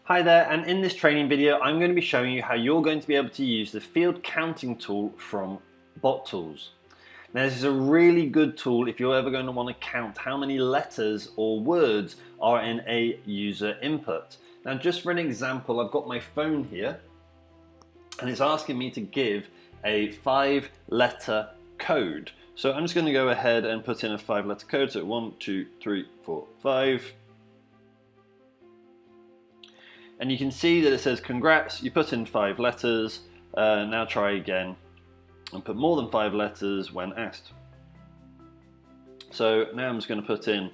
Hi there, and in this training video I'm going to be showing you how you're going to be able to use the field counting tool from Bot Tools. Now this is a really good tool if you're ever going to want to count how many letters or words are in a user input. Now just for an example, I've got my phone here and it's asking me to give a 5-letter code. So I'm just going to go ahead and put in a 5-letter code. So 1, 2, 3, 4, 5. And you can see that it says congrats, you put in 5 letters, now try again and put more than 5 letters when asked. So now I'm just going to put in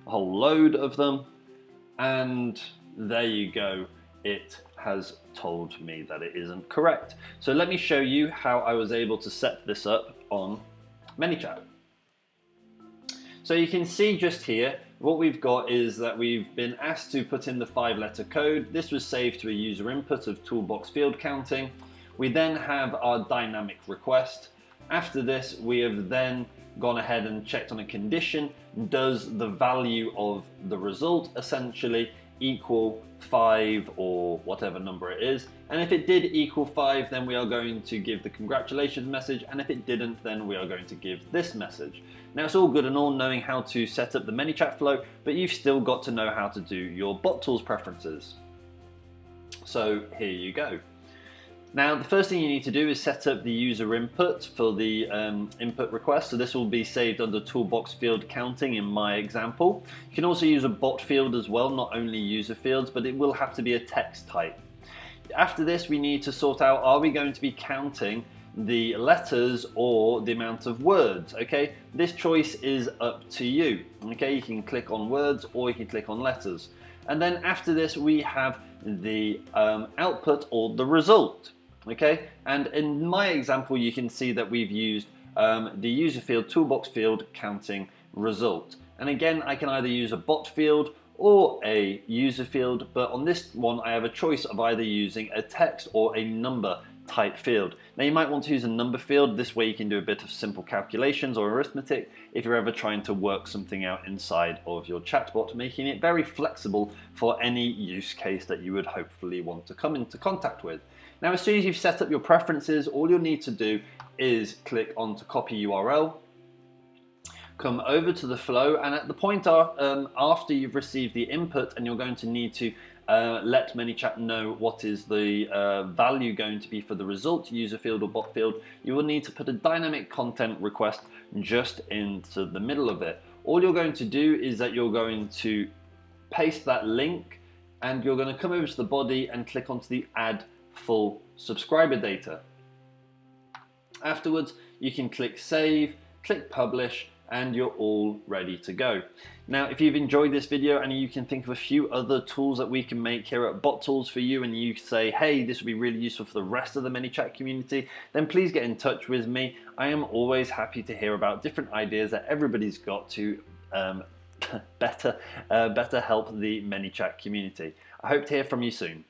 a whole load of them, and there you go, it has told me that it isn't correct. So let me show you how I was able to set this up on Manychat. So you can see just here, what we've got is that we've been asked to put in the 5-letter code. This was saved to a user input of toolbox field counting. We then have our dynamic request. After this, we have then gone ahead and checked on a condition. Does the value of the result essentially equal 5 or whatever number it is? And if it did equal 5, then we are going to give the congratulations message, and if it didn't, then we are going to give this message. Now it's all good and all knowing how to set up the Manychat flow, but you've still got to know how to do your Bot Tools preferences. So here you go. Now the first thing you need to do is set up the user input for the input request. So this will be saved under toolbox field counting in my example. You can also use a bot field as well, not only user fields, but it will have to be a text type. After this, we need to sort out, are we going to be counting the letters or the amount of words? Okay, this choice is up to you. Okay, you can click on words or you can click on letters. And then after this, we have the output or the result. Okay, and in my example, you can see that we've used the user field toolbox field counting result. And again, I can either use a bot field or a user field, but on this one, I have a choice of either using a text or a number type field. Now you might want to use a number field. This way you can do a bit of simple calculations or arithmetic if you're ever trying to work something out inside of your chatbot, making it very flexible for any use case that you would hopefully want to come into contact with. Now as soon as you've set up your preferences, all you'll need to do is click on to copy URL, come over to the flow, and at the point after you've received the input and you're going to need to let Manychat know what is the value going to be for the result, user field or bot field, you will need to put a dynamic content request just into the middle of it. All you're going to do is that you're going to paste that link and you're going to come over to the body and click onto the add full subscriber data. Afterwards, you can click save, click publish, and you're all ready to go. Now, if you've enjoyed this video and you can think of a few other tools that we can make here at Bot Tools for you, and you say, hey, this would be really useful for the rest of the Manychat community, then please get in touch with me. I am always happy to hear about different ideas that everybody's got to better help the Manychat community. I hope to hear from you soon.